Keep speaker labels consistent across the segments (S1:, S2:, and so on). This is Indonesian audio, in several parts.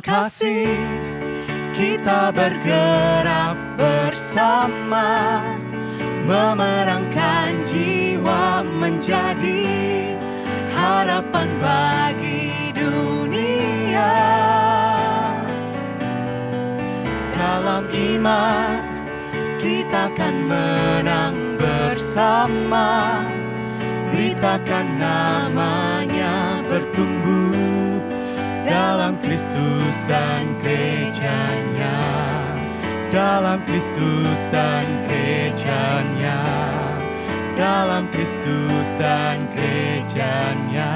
S1: dalam kasih kita bergerak bersama, memerankan jiwa menjadi harapan bagi dunia. Dalam iman kita akan menang bersama, beritakan namanya bertumbuh dalam Kristus dan gerejanya, dalam Kristus dan gerejanya, dalam Kristus dan gerejanya.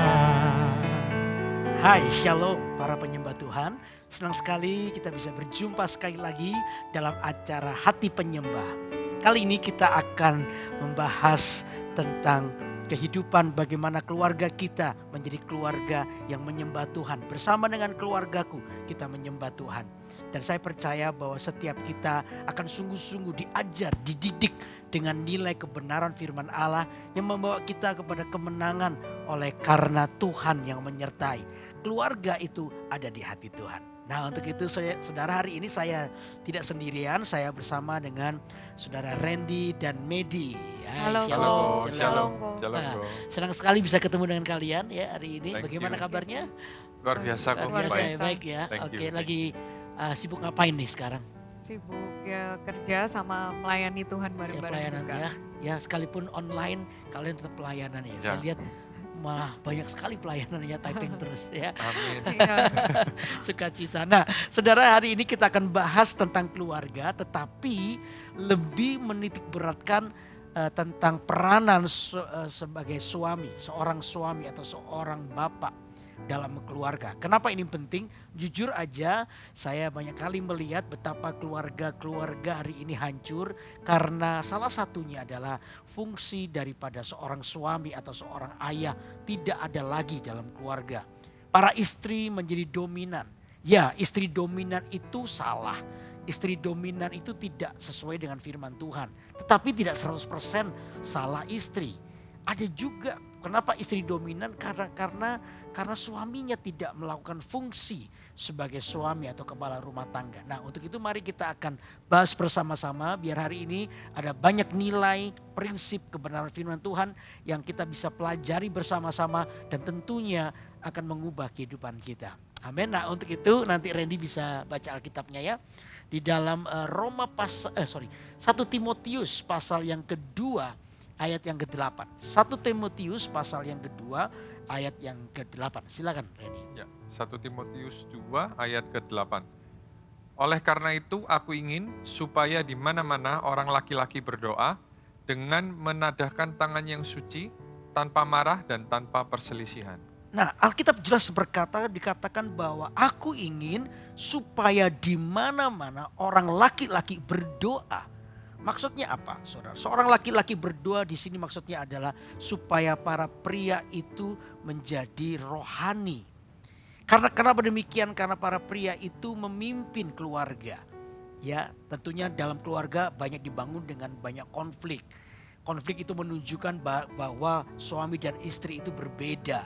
S2: Hai, Shalom para penyembah Tuhan. Senang sekali kita bisa berjumpa sekali lagi dalam acara Hati Penyembah. Kali ini kita akan membahas tentang kehidupan bagaimana keluarga kita menjadi keluarga yang menyembah Tuhan. Bersama dengan keluargaku kita menyembah Tuhan. Dan saya percaya bahwa setiap kita akan sungguh-sungguh diajar, dididik dengan nilai kebenaran firman Allah yang membawa kita kepada kemenangan oleh karena Tuhan yang menyertai. Keluarga itu ada di hati Tuhan. Nah, untuk itu saudara, hari ini saya tidak sendirian, saya bersama dengan saudara Randy dan Medi.
S3: Halo,
S1: Shalom.
S2: Nah, senang sekali bisa ketemu dengan kalian ya hari ini. Bagaimana kabarnya?
S1: Luar biasa kok.
S2: Luar biasa ya, baik ya.
S1: Thank
S2: Oke,
S1: you.
S2: lagi sibuk ngapain nih sekarang?
S3: Sibuk ya kerja sama melayani Tuhan
S2: Ya,
S3: bareng-bareng
S2: pelayanan
S3: juga.
S2: ya sekalipun online kalian tetap pelayanan ya. Saya lihat mah banyak sekali pelayanannya, typing terus ya.
S1: Amin.
S3: Iya.
S2: Sukacita. Nah, saudara, hari ini kita akan bahas tentang keluarga, tetapi lebih menitik beratkan tentang peranan sebagai suami, seorang suami atau seorang bapak dalam keluarga. Kenapa ini penting? Jujur aja, saya banyak kali melihat betapa keluarga-keluarga hari ini hancur karena salah satunya adalah fungsi daripada seorang suami atau seorang ayah tidak ada lagi dalam keluarga. Para istri menjadi dominan. Ya, istri dominan itu salah. Istri dominan itu tidak sesuai dengan firman Tuhan. Tetapi tidak 100% salah istri. Ada juga kenapa istri dominan karena suaminya tidak melakukan fungsi sebagai suami atau kepala rumah tangga. Nah, untuk itu mari kita akan bahas bersama-sama biar hari ini ada banyak nilai, prinsip kebenaran firman Tuhan yang kita bisa pelajari bersama-sama dan tentunya akan mengubah kehidupan kita. Amin. Nah, untuk itu nanti Randy bisa baca Alkitabnya ya. Di dalam 1 Timotius pasal yang kedua ayat yang ke-8. 1 Timotius pasal yang kedua ayat yang ke-8. Silakan Randy.
S1: Ya, 1 Timotius 2 ayat ke-8. Oleh karena itu aku ingin supaya di mana-mana orang laki-laki berdoa dengan menadahkan tangan yang suci, tanpa marah dan tanpa perselisihan.
S2: Nah, Alkitab jelas dikatakan bahwa aku ingin supaya di mana-mana orang laki-laki berdoa. Maksudnya apa, saudara? Seorang laki-laki berdoa di sini maksudnya adalah supaya para pria itu menjadi rohani. Karena kenapa demikian? Karena para pria itu memimpin keluarga. Ya, tentunya dalam keluarga banyak dibangun dengan banyak konflik. Konflik itu menunjukkan bahwa suami dan istri itu berbeda.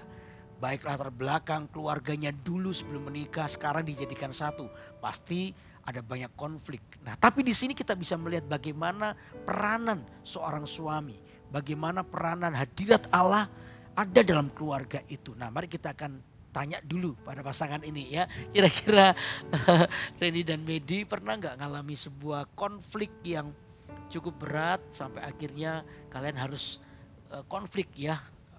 S2: Baik latar belakang keluarganya dulu sebelum menikah, sekarang dijadikan satu. Pasti ada banyak konflik. Nah, tapi di sini kita bisa melihat bagaimana peranan seorang suami, bagaimana peranan hadirat Allah ada dalam keluarga itu. Nah, mari kita akan tanya dulu pada pasangan ini ya. Kira-kira Reni dan Medi pernah nggak ngalami sebuah konflik yang cukup berat sampai akhirnya kalian harus konflik ya?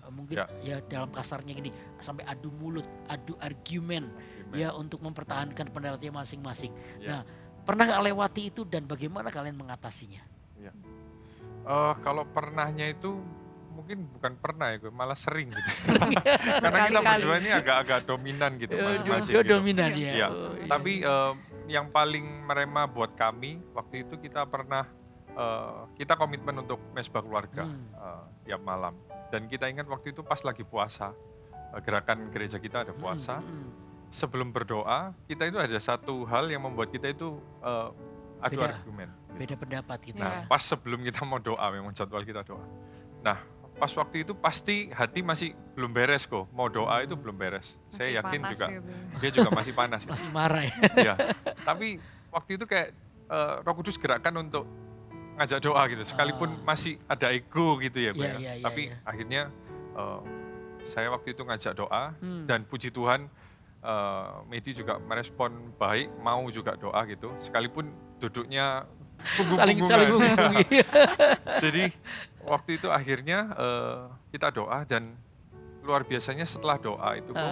S2: Mungkin ya dalam kasarnya gini, sampai adu mulut, adu argumen. Ya, untuk mempertahankan pendapatnya masing-masing. Nah, pernah nggak lewati itu dan bagaimana kalian mengatasinya?
S1: Ya. Kalau pernahnya itu mungkin bukan pernah ya, malah sering gitu. Karena kita berdua ini agak dominan gitu masing-masing. Gitu.
S2: Dominan ya.
S1: Ya. Tapi yang paling merema buat kami waktu itu kita pernah kita komitmen untuk mesbah keluarga tiap malam. Dan kita ingat waktu itu pas lagi puasa, gerakan gereja kita ada puasa. Sebelum berdoa, kita itu ada satu hal yang membuat kita itu adu argumen.
S2: Beda pendapat gitu.
S1: Nah, pas sebelum kita mau doa, memang jadwal kita doa. Nah, pas waktu itu pasti hati masih belum beres kok. Mau doa itu belum beres.
S3: Masih
S1: Saya yakin
S3: panas
S1: juga
S3: gitu.
S1: dia juga masih panas. Gitu.
S2: Masih marah ya.
S1: Ya, tapi waktu itu kayak Roh Kudus gerakkan untuk ngajak doa gitu. Sekalipun masih ada ego gitu ya, Pak.
S2: Iya,
S1: Ya.
S2: iya, iya,
S1: Tapi
S2: iya.
S1: akhirnya saya waktu itu ngajak doa
S2: Hmm.
S1: dan puji Tuhan Medi juga merespon baik, mau juga doa gitu. Sekalipun duduknya
S2: Saling
S1: punggung-punggungan.
S2: menghubungi.
S1: Jadi waktu itu akhirnya kita doa dan luar biasanya setelah doa itu kok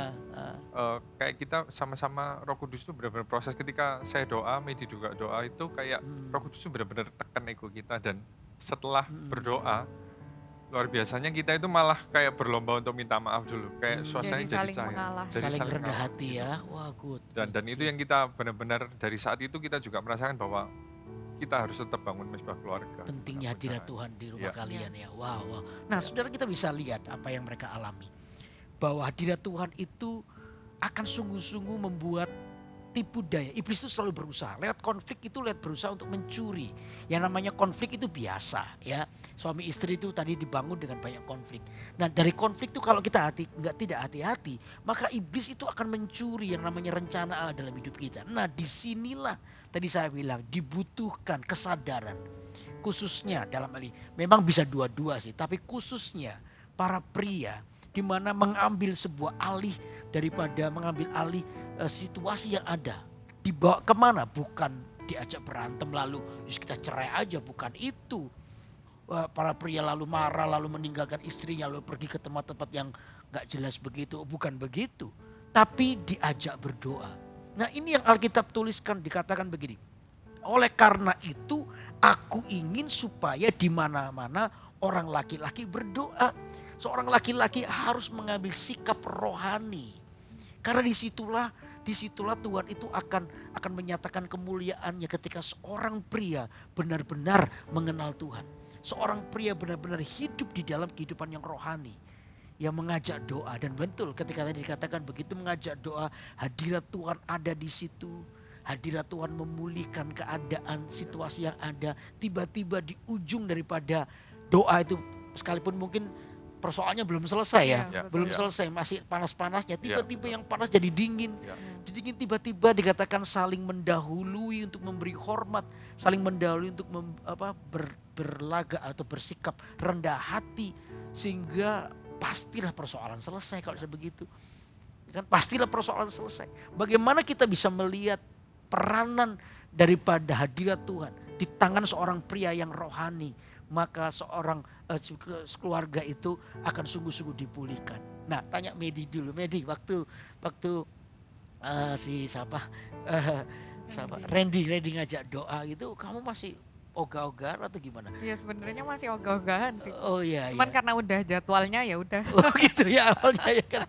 S1: kayak kita sama-sama Roh Kudus itu benar-benar proses ketika saya doa, Medi juga doa itu kayak Roh Kudus itu benar-benar tekan ego kita dan setelah berdoa luar biasanya kita itu malah kayak berlomba untuk minta maaf dulu, kayak suasananya
S3: Jadi
S1: jadi
S3: saling
S1: cair.
S3: mengalah.
S1: Jadi
S2: Saling rendah
S1: mengalah.
S2: hati ya. Wah, good.
S1: Dan itu yang kita benar-benar dari saat itu kita juga merasakan bahwa kita harus tetap bangun mesbah keluarga.
S2: Pentingnya hadirat Tuhan di rumah
S1: Ya.
S2: kalian ya. Wow, wow. Nah, saudara, kita bisa lihat apa yang mereka alami. Bahwa hadirat Tuhan itu akan sungguh-sungguh membuat tipu daya. Iblis itu selalu berusaha. Lewat konflik itu berusaha untuk mencuri. Yang namanya konflik itu biasa ya. Suami istri itu tadi dibangun dengan banyak konflik. Nah, dari konflik itu kalau kita tidak hati-hati, maka iblis itu akan mencuri yang namanya rencana Allah dalam hidup kita. Nah, disinilah tadi saya bilang dibutuhkan kesadaran. Khususnya dalam hal ini, memang bisa dua-dua sih, tapi khususnya para pria di mana mengambil sebuah alih daripada mengambil alih situasi yang ada. Dibawa kemana? Bukan diajak berantem lalu terus kita cerai aja, bukan itu. Para pria lalu marah, lalu meninggalkan istrinya, lalu pergi ke tempat-tempat yang gak jelas begitu, bukan begitu. Tapi diajak berdoa. Nah, ini yang Alkitab tuliskan, dikatakan begini. Oleh karena itu aku ingin supaya di mana-mana orang laki-laki berdoa. Seorang laki-laki harus mengambil sikap rohani. Karena disitulah Tuhan itu akan menyatakan kemuliaannya ketika seorang pria benar-benar mengenal Tuhan. Seorang pria benar-benar hidup di dalam kehidupan yang rohani. Yang mengajak doa, dan betul ketika tadi dikatakan begitu mengajak doa, hadirat Tuhan ada di situ. Hadirat Tuhan memulihkan keadaan situasi yang ada. Tiba-tiba di ujung daripada doa itu, sekalipun mungkin persoalannya belum selesai ya.
S3: Iya,
S2: Belum
S3: betul.
S2: selesai, masih panas-panasnya. Tiba-tiba yang panas jadi dingin.
S1: Ya.
S2: Dingin tiba-tiba dikatakan saling mendahului untuk memberi hormat. Saling mendahului untuk berlaga atau bersikap rendah hati. Sehingga pastilah persoalan selesai kalau begitu. Kan pastilah persoalan selesai. Bagaimana kita bisa melihat peranan daripada hadirat Tuhan di tangan seorang pria yang rohani, maka seorang keluarga itu akan sungguh-sungguh dipulihkan. Nah, tanya Medi dulu. Medi, waktu Randy ngajak doa gitu, kamu masih ogah-ogahan atau gimana?
S3: Ya sebenarnya masih ogah-ogahan sih.
S2: Oh iya.
S3: Cuman karena udah jadwalnya ya udah.
S2: Oh gitu ya awalnya ya kan.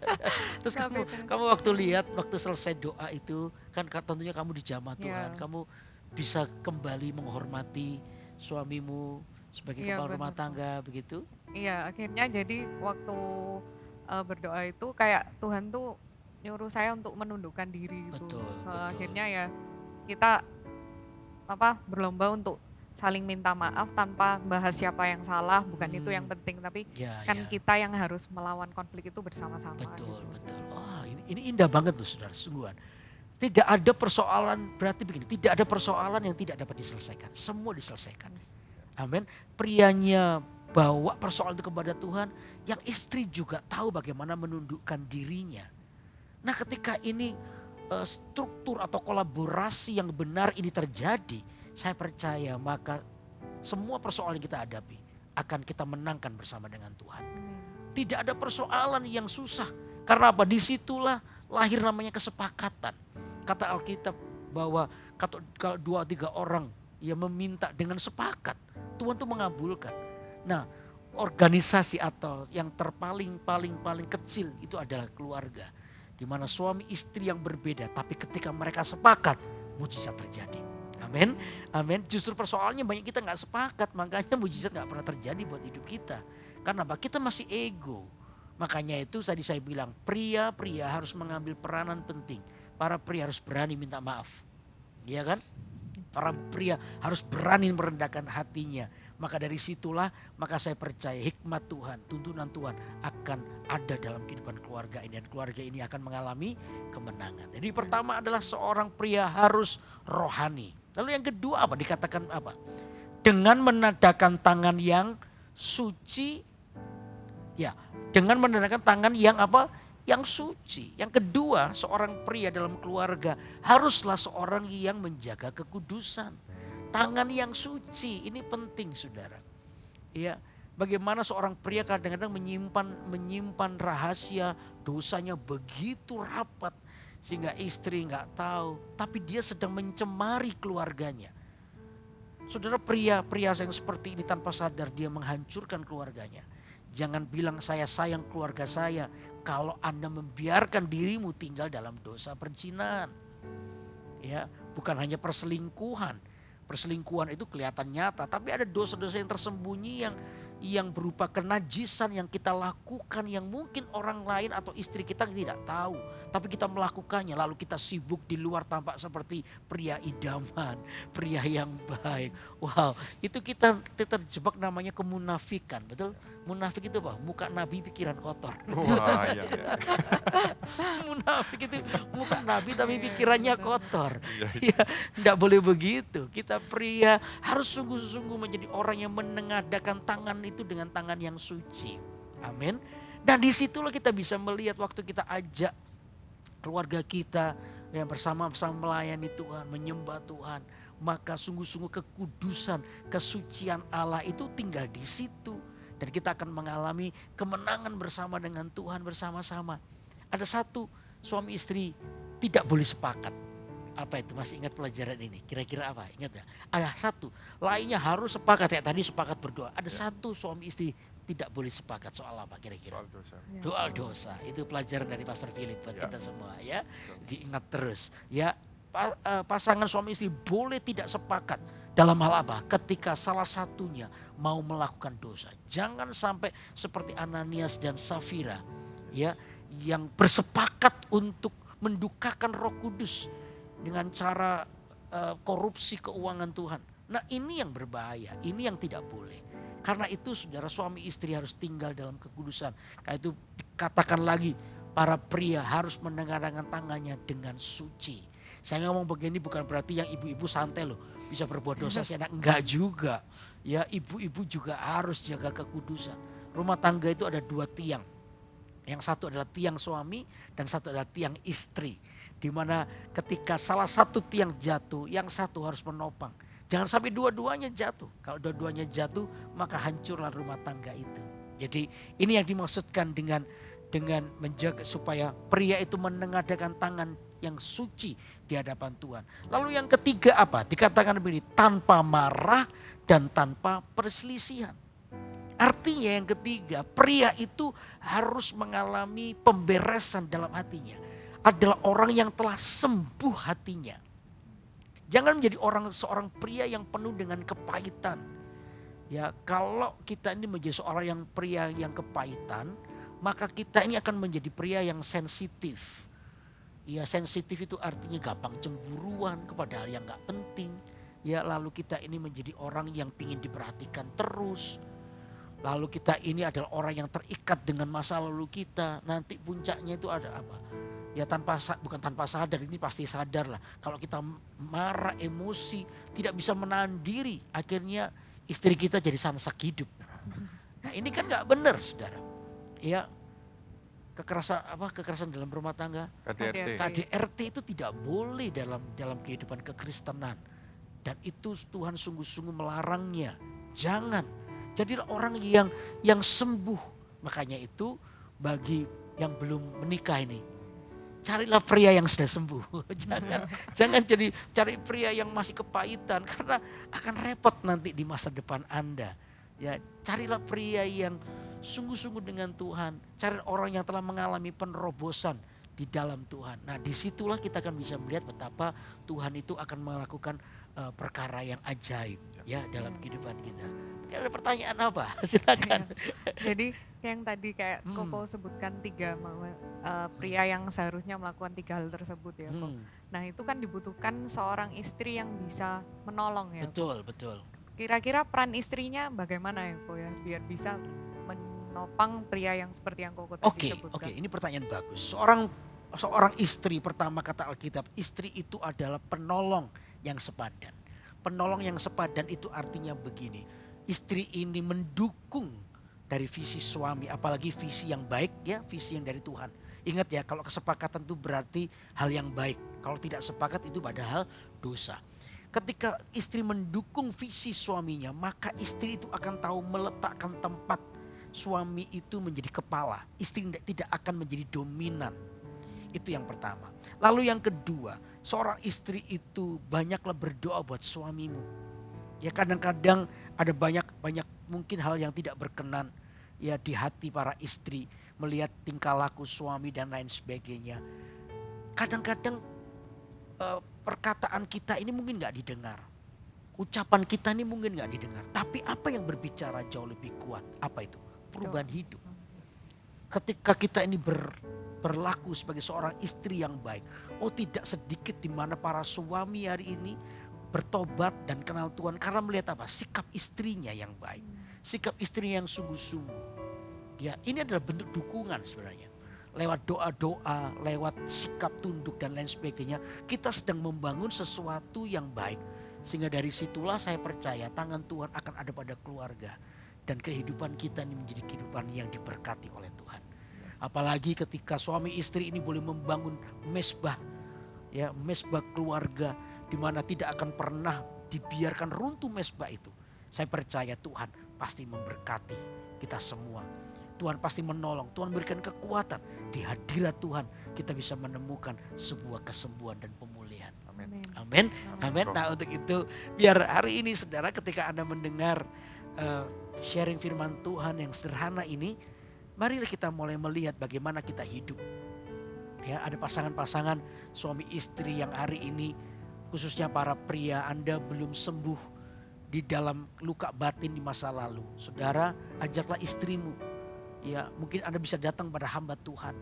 S2: Terus
S3: Sampai itu.
S2: kamu waktu selesai doa itu kan tentunya kamu dijamah Tuhan,
S3: Iya.
S2: kamu bisa kembali menghormati suamimu sebagai
S3: Iya,
S2: kepala rumah
S3: benar.
S2: tangga begitu.
S3: Iya, akhirnya jadi waktu berdoa itu kayak Tuhan tuh nyuruh saya untuk menundukkan diri gitu.
S2: Betul, betul.
S3: Akhirnya ya kita berlomba untuk saling minta maaf tanpa bahas siapa yang salah, bukan itu yang penting, tapi
S2: Ya,
S3: kan
S2: ya.
S3: kita yang harus melawan konflik itu bersama-sama.
S2: Betul,
S3: gitu.
S2: betul. Wah, ini indah banget loh saudara, sungguhan. Tidak ada persoalan, berarti begini, tidak ada persoalan yang tidak dapat diselesaikan. Semua diselesaikan. Amin. Prianya bawa persoalan itu kepada Tuhan, yang istri juga tahu bagaimana menundukkan dirinya. Nah, ketika ini struktur atau kolaborasi yang benar ini terjadi, saya percaya maka semua persoalan yang kita hadapi akan kita menangkan bersama dengan Tuhan. Tidak ada persoalan yang susah. Karena apa? Disitulah lahir namanya kesepakatan. Kata Alkitab bahwa kalau 2-3 orang yang meminta dengan sepakat, Tuhan tuh mengabulkan. Nah, organisasi atau yang paling kecil itu adalah keluarga. Di mana suami istri yang berbeda, tapi ketika mereka sepakat, mujizat terjadi. Amin, amin. Justru persoalannya banyak kita nggak sepakat, makanya mujizat nggak pernah terjadi buat hidup kita. Karena apa? Kita masih ego. Makanya itu tadi saya bilang, pria harus mengambil peranan penting. Para pria harus berani minta maaf. Iya kan? Seorang pria harus berani merendahkan hatinya. Maka dari situlah, maka saya percaya hikmat Tuhan, tuntunan Tuhan akan ada dalam kehidupan keluarga ini. Dan keluarga ini akan mengalami kemenangan. Jadi pertama adalah seorang pria harus rohani. Lalu yang kedua apa? Dikatakan apa? Dengan menadakan tangan yang suci. Ya, dengan menadakan tangan yang apa? Yang suci. Yang kedua, seorang pria dalam keluarga haruslah seorang yang menjaga kekudusan. Tangan yang suci, ini penting saudara. Ya, bagaimana seorang pria kadang-kadang menyimpan rahasia dosanya begitu rapat sehingga istri nggak tahu, tapi dia sedang mencemari keluarganya. Saudara, pria yang seperti ini tanpa sadar dia menghancurkan keluarganya. Jangan bilang saya sayang keluarga saya kalau Anda membiarkan dirimu tinggal dalam dosa perzinahan. Ya, bukan hanya perselingkuhan. Perselingkuhan itu kelihatan nyata, tapi ada dosa-dosa yang tersembunyi yang berupa kenajisan yang kita lakukan yang mungkin orang lain atau istri kita tidak tahu, tapi kita melakukannya lalu kita sibuk di luar tampak seperti pria idaman, pria yang baik. Wow, itu kita terjebak namanya kemunafikan, betul? Munafik itu apa? Muka nabi pikiran kotor.
S1: Wah, iya, iya.
S2: Munafik itu muka nabi tapi pikirannya kotor.
S1: Iya,
S2: Ya, tidak boleh begitu. Kita pria harus sungguh-sungguh menjadi orang yang menengadahkan tangan itu dengan tangan yang suci. Amin. Dan disitulah kita bisa melihat waktu kita ajak keluarga kita yang bersama-sama melayani Tuhan, menyembah Tuhan, maka sungguh-sungguh kekudusan, kesucian Allah itu tinggal di situ. Dan kita akan mengalami kemenangan bersama dengan Tuhan bersama-sama. Ada satu, suami istri tidak boleh sepakat. Apa itu? Masih ingat pelajaran ini? Kira-kira apa? Ingat ya? Ada satu. Lainnya harus sepakat. Ya tadi sepakat berdoa. Ada satu, suami istri tidak boleh sepakat soal apa kira-kira?
S1: soal dosa.
S2: Soal dosa. Itu pelajaran dari Pastor Philip buat
S1: Ya.
S2: kita semua ya. Diingat terus ya. Pasangan suami istri boleh tidak sepakat dalam hal apa? Ketika salah satunya mau melakukan dosa. Jangan sampai seperti Ananias dan Safira ya, yang bersepakat untuk mendukakan Roh Kudus dengan cara korupsi keuangan Tuhan. Nah, ini yang berbahaya, ini yang tidak boleh. Karena itu saudara, suami istri harus tinggal dalam kekudusan. Karena itu dikatakan lagi, para pria harus menengadahkan tangannya dengan suci. Saya ngomong begini bukan berarti yang ibu-ibu santai loh, bisa berbuat dosa seenak, enggak juga. Ya, ibu-ibu juga harus jaga kekudusan. Rumah tangga itu ada dua tiang. Yang satu adalah tiang suami dan satu adalah tiang istri. Di mana ketika salah satu tiang jatuh, yang satu harus menopang. Jangan sampai dua-duanya jatuh. Kalau dua-duanya jatuh, maka hancurlah rumah tangga itu. Jadi ini yang dimaksudkan dengan menjaga supaya pria itu menengadahkan tangan yang suci di hadapan Tuhan. Lalu yang ketiga apa? Dikatakan begini, tanpa marah dan tanpa perselisihan. Artinya yang ketiga, pria itu harus mengalami pemberesan dalam hatinya. Adalah orang yang telah sembuh hatinya. Jangan menjadi seorang pria yang penuh dengan kepahitan. Ya, kalau kita ini menjadi seorang yang pria yang kepahitan, maka kita ini akan menjadi pria yang sensitif. Ya, sensitif itu artinya gampang cemburuan kepada hal yang gak penting. Ya, lalu kita ini menjadi orang yang ingin diperhatikan terus. Lalu kita ini adalah orang yang terikat dengan masa lalu kita. Nanti puncaknya itu ada apa? Ya, bukan tanpa sadar, ini pasti sadar lah. Kalau kita marah, emosi, tidak bisa menahan diri, akhirnya istri kita jadi sansak hidup. Nah, ini kan gak benar, saudara. Ya, kekerasan dalam rumah tangga,
S1: KDRT.
S2: KDRT itu tidak boleh dalam kehidupan kekristenan. Dan itu Tuhan sungguh-sungguh melarangnya. Jangan. Jadilah orang yang sembuh. Makanya itu bagi yang belum menikah ini, carilah pria yang sudah sembuh. Jangan cari pria yang masih kepahitan, karena akan repot nanti di masa depan Anda. Ya, carilah pria yang sungguh-sungguh dengan Tuhan. Cari orang yang telah mengalami penerobosan di dalam Tuhan. Nah, disitulah kita akan bisa melihat betapa Tuhan itu akan melakukan perkara yang ajaib ya dalam kehidupan kita. Ada pertanyaan apa? Silakan.
S3: Jadi Kayak yang tadi kayak Koko sebutkan pria yang seharusnya melakukan 3 hal tersebut ya Kok. Nah itu kan dibutuhkan seorang istri yang bisa menolong ya Kok.
S2: Betul, betul.
S3: Kira-kira peran istrinya bagaimana ya Kok ya, biar bisa menopang pria yang seperti yang Koko tadi sebutkan.
S2: Oke, ini pertanyaan bagus. Seorang istri, pertama kata Alkitab, istri itu adalah penolong yang sepadan. Penolong yang sepadan itu artinya begini, istri ini mendukung dari visi suami, apalagi visi yang baik ya, visi yang dari Tuhan. Ingat ya, kalau kesepakatan itu berarti hal yang baik. Kalau tidak sepakat itu padahal dosa. Ketika istri mendukung visi suaminya, maka istri itu akan tahu meletakkan tempat suami itu menjadi kepala. Istri tidak akan menjadi dominan. Itu yang pertama. Lalu yang kedua, seorang istri itu banyaklah berdoa buat suamimu. Ya kadang-kadang ada banyak mungkin hal yang tidak berkenan ya di hati para istri melihat tingkah laku suami dan lain sebagainya. Kadang-kadang perkataan kita ini mungkin gak didengar. Ucapan kita ini mungkin gak didengar. Tapi apa yang berbicara jauh lebih kuat? Apa itu? Perubahan hidup. Ketika kita ini berlaku sebagai seorang istri yang baik. Oh tidak sedikit di mana para suami hari ini bertobat dan kenal Tuhan karena melihat apa? Sikap istrinya yang baik. Sikap istrinya yang sungguh-sungguh. Ya, ini adalah bentuk dukungan sebenarnya. Lewat doa-doa, lewat sikap tunduk dan lain sebagainya, kita sedang membangun sesuatu yang baik. Sehingga dari situlah saya percaya tangan Tuhan akan ada pada keluarga. Dan kehidupan kita ini menjadi kehidupan yang diberkati oleh Tuhan. Apalagi ketika suami istri ini boleh membangun mesbah. Ya, mesbah keluarga. Di mana tidak akan pernah dibiarkan runtuh mesbah itu. Saya percaya Tuhan pasti memberkati kita semua. Tuhan pasti menolong, Tuhan berikan kekuatan. Di hadirat Tuhan kita bisa menemukan sebuah kesembuhan dan pemulihan. Amin. Nah untuk itu biar hari ini saudara ketika Anda mendengar sharing firman Tuhan yang sederhana ini, marilah kita mulai melihat bagaimana kita hidup. Ya, ada pasangan-pasangan suami istri yang hari ini khususnya para pria, Anda belum sembuh di dalam luka batin di masa lalu. Saudara, ajaklah istrimu. Ya, mungkin Anda bisa datang pada hamba Tuhan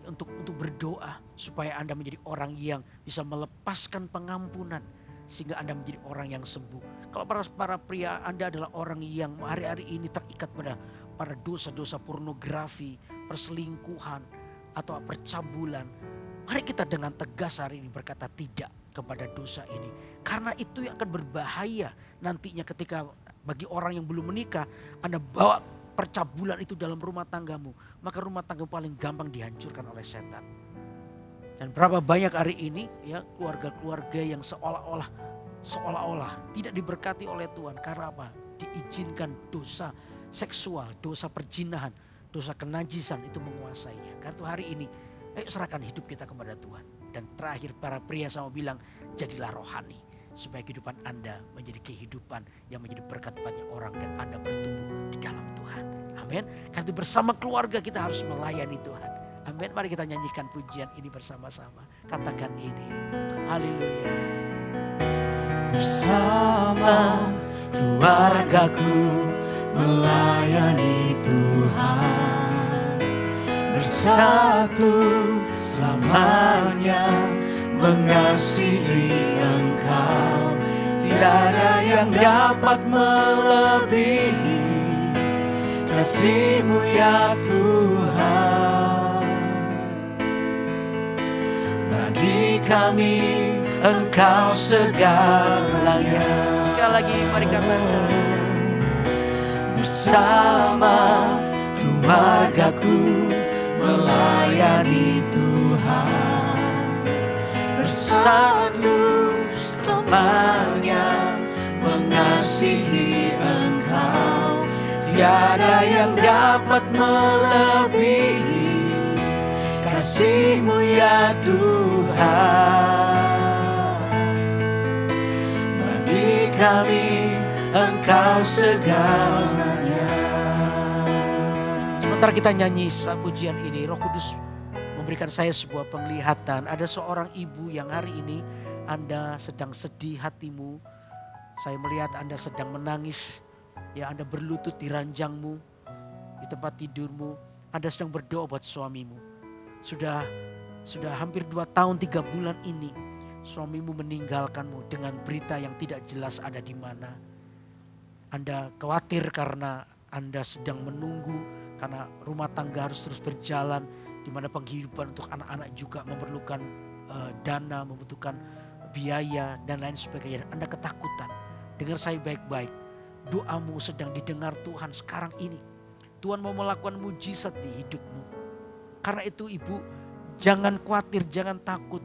S2: untuk berdoa supaya Anda menjadi orang yang bisa melepaskan pengampunan sehingga Anda menjadi orang yang sembuh. Kalau para pria Anda adalah orang yang hari-hari ini terikat pada dosa-dosa pornografi, perselingkuhan atau percabulan, mari kita dengan tegas hari ini berkata tidak kepada dosa ini. Karena itu yang akan berbahaya nantinya ketika bagi orang yang belum menikah, Anda bawa percabulan itu dalam rumah tanggamu. Maka rumah tangga paling gampang dihancurkan oleh setan. Dan berapa banyak hari ini ya keluarga-keluarga yang seolah-olah tidak diberkati oleh Tuhan. Karena apa? Diizinkan dosa seksual, dosa perjinahan, dosa kenajisan itu menguasainya. Karena itu hari ini ayo serahkan hidup kita kepada Tuhan. Dan terakhir para pria sama bilang, jadilah rohani. Supaya kehidupan Anda menjadi kehidupan yang menjadi berkat banyak orang. Dan Anda bertumbuh di dalam Tuhan. Amin. Karena itu bersama keluarga kita harus melayani Tuhan. Amin. Mari kita nyanyikan pujian ini bersama-sama. Katakan ini. Haleluya. Bersama keluargaku melayani Tuhan. Bersatu selamanya mengasihi Engkau. Tidak ada yang dapat melebihi kasih-Mu ya Tuhan. Bagi kami Engkau segalanya. Sekali lagi mari katakan. Bersama keluargaku melayani Tuhan. Bersatu selamanya mengasihi Engkau. Tiada yang dapat melebihi kasih-Mu ya Tuhan. Bagi kami Engkau segalanya. Sementara kita nyanyi pujian ini, Roh Kudus memberikan saya sebuah penglihatan. Ada seorang ibu yang hari ini Anda sedang sedih hatimu. Saya melihat Anda sedang menangis. Ya, Anda berlutut di ranjangmu. di tempat tidurmu, Anda sedang berdoa buat suamimu. Sudah hampir 2 tahun 3 bulan ini suamimu meninggalkanmu dengan berita yang tidak jelas ada di mana. Anda khawatir karena Anda sedang menunggu, karena rumah tangga harus terus berjalan, di mana penghidupan untuk anak-anak juga memerlukan dana, membutuhkan biaya dan lain sebagainya. Anda ketakutan. Dengar saya baik-baik. Doamu sedang didengar Tuhan sekarang ini. Tuhan mau melakukan mujizat di hidupmu. Karena itu ibu, jangan khawatir, jangan takut.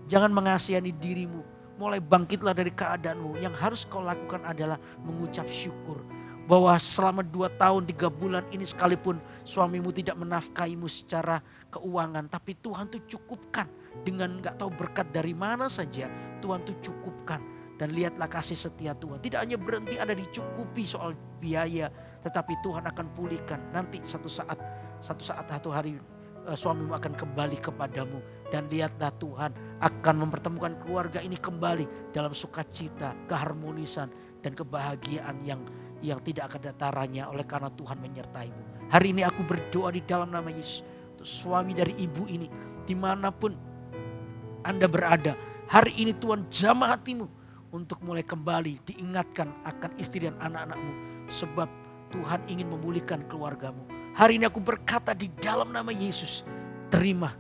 S2: Jangan mengasihani dirimu. Mulai bangkitlah dari keadaanmu. Yang harus kau lakukan adalah mengucap syukur. Bahwa selama 2 tahun 3 bulan ini sekalipun suamimu tidak menafkahimu secara keuangan. Tapi Tuhan tuh cukupkan. Dengan gak tahu berkat dari mana saja. Tuhan tuh cukupkan. Dan lihatlah kasih setia Tuhan. Tidak hanya berhenti Anda dicukupi soal biaya. Tetapi Tuhan akan pulihkan. Nanti satu hari suamimu akan kembali kepadamu. Dan lihatlah Tuhan akan mempertemukan keluarga ini kembali dalam sukacita, keharmonisan, dan kebahagiaan yang tidak ada taranya oleh karena Tuhan menyertaimu. Hari ini aku berdoa di dalam nama Yesus. Untuk suami dari ibu ini, dimanapun Anda berada, hari ini Tuhan jamah hatimu untuk mulai kembali diingatkan akan istri dan anak-anakmu. Sebab Tuhan ingin memulihkan keluargamu. Hari ini aku berkata di dalam nama Yesus, terima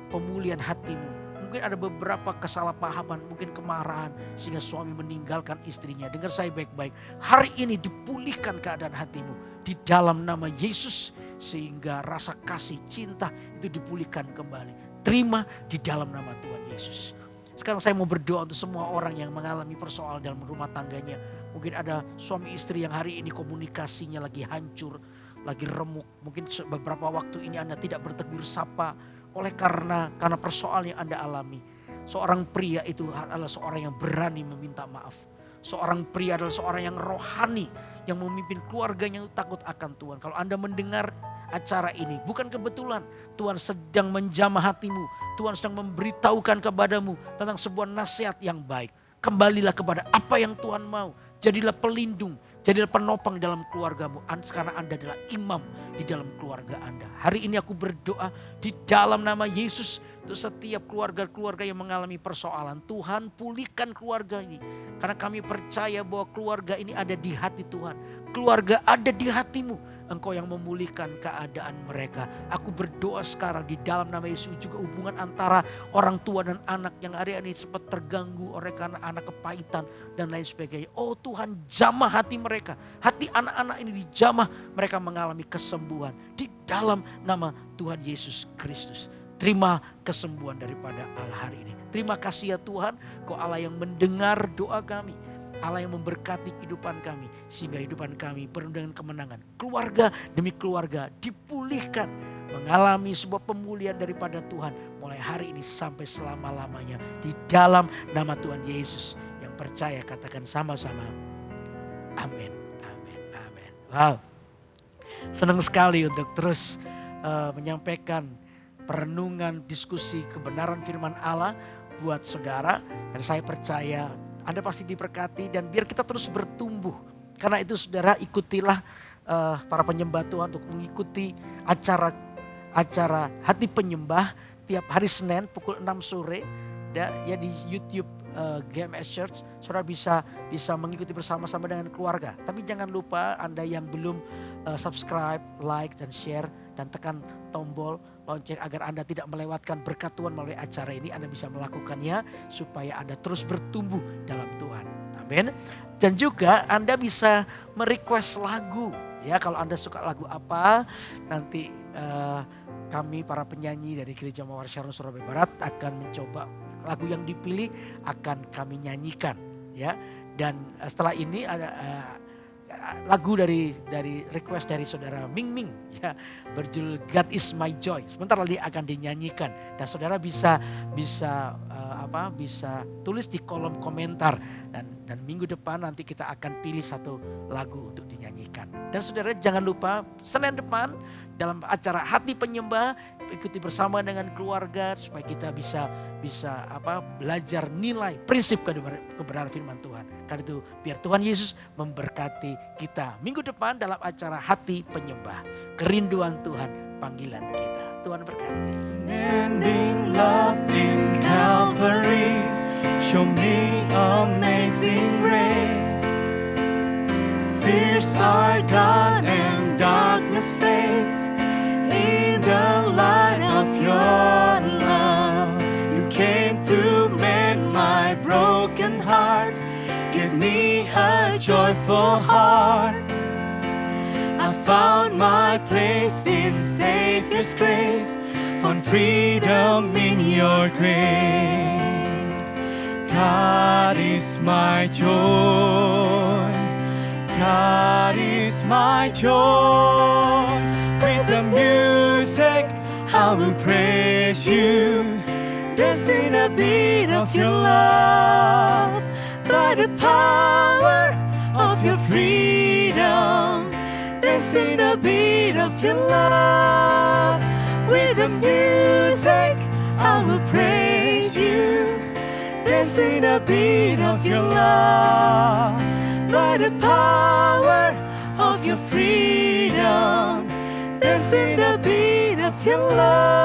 S2: pemulihan hatimu. Mungkin ada beberapa kesalahpahaman, mungkin kemarahan sehingga suami meninggalkan istrinya. Dengar saya baik-baik. Hari ini dipulihkan keadaan hatimu di dalam nama Yesus, sehingga rasa kasih, cinta itu dipulihkan kembali. Terima di dalam nama Tuhan Yesus. Sekarang saya mau berdoa untuk semua orang yang mengalami persoalan dalam rumah tangganya. Mungkin ada suami istri yang hari ini komunikasinya lagi hancur, lagi remuk. Mungkin beberapa waktu ini Anda tidak bertegur sapa oleh karena persoalan yang Anda alami. Seorang pria itu adalah seorang yang berani meminta maaf. Seorang pria adalah seorang yang rohani, yang memimpin keluarganya yang takut akan Tuhan. Kalau Anda mendengar acara ini, bukan kebetulan. Tuhan sedang menjamah hatimu. Tuhan sedang memberitahukan kepadamu tentang sebuah nasihat yang baik. Kembalilah kepada apa yang Tuhan mau. Jadilah pelindung, jadilah penopang dalam keluargamu. Karena Anda adalah imam di dalam keluarga Anda. Hari ini aku berdoa di dalam nama Yesus untuk setiap keluarga-keluarga yang mengalami persoalan. Tuhan pulihkan keluarga ini. Karena kami percaya bahwa keluarga ini ada di hati Tuhan. Keluarga ada di hatimu. Engkau yang memulihkan keadaan mereka. Aku berdoa sekarang di dalam nama Yesus juga hubungan antara orang tua dan anak yang hari ini sempat terganggu oleh karena anak kepahitan dan lain sebagainya. Oh Tuhan, jamah hati mereka. Hati anak-anak ini dijamah, mereka mengalami kesembuhan di dalam nama Tuhan Yesus Kristus. Terima kesembuhan daripada Allah hari ini. Terima kasih ya Tuhan, Kau Allah yang mendengar doa kami. Allah yang memberkati kehidupan kami sehingga kehidupan kami penuh dengan kemenangan. Keluarga demi keluarga dipulihkan, mengalami sebuah pemulihan daripada Tuhan mulai hari ini sampai selama-lamanya di dalam nama Tuhan Yesus. Yang percaya katakan sama-sama amin, amin, amin. Wow, senang sekali untuk terus menyampaikan perenungan, diskusi kebenaran firman Allah buat saudara, dan saya percaya Anda pasti diberkati, dan biar kita terus bertumbuh. Karena itu saudara, ikutilah para penyembah Tuhan untuk mengikuti acara Hati Penyembah tiap hari Senin pukul 6 sore ya di YouTube GMS Church. Saudara bisa mengikuti bersama-sama dengan keluarga. Tapi jangan lupa Anda yang belum subscribe, like dan share dan tekan tombol lonceng agar Anda tidak melewatkan berkat Tuhan melalui acara ini. Anda bisa melakukannya supaya Anda terus bertumbuh dalam Tuhan. Amin. Dan juga Anda bisa merequest lagu. Ya, kalau Anda suka lagu apa, nanti kami para penyanyi dari Gereja Mawar Shalom Surabaya Barat akan mencoba lagu yang dipilih akan kami nyanyikan. Ya, dan setelah ini ada lagu dari request dari saudara Ming Ming ya, berjudul God is my joy. Sebentar lagi akan dinyanyikan dan saudara bisa tulis di kolom komentar dan Dan minggu depan nanti kita akan pilih satu lagu untuk dinyanyikan. Dan saudara jangan lupa Senin depan dalam acara Hati Penyembah ikuti bersama dengan keluarga supaya kita bisa belajar nilai prinsip kebenaran firman Tuhan. Karena itu biar Tuhan Yesus memberkati kita minggu depan dalam acara Hati Penyembah. Kerinduan Tuhan, panggilan kita. Tuhan berkati.
S4: Ending love in Calvary, show me amazing grace. Fears are gone and darkness fades in the light of your love. You came to mend my broken heart, give me a joyful heart. I found my place in Savior's grace, found freedom in your grace. God is my joy, God is my joy. With the music I will praise you, dance in a beat of your love. By the power of your freedom, dance in the beat of your love. With the music I will praise you, dance in the beat of your love. By the power of your freedom, dance in the beat of your love.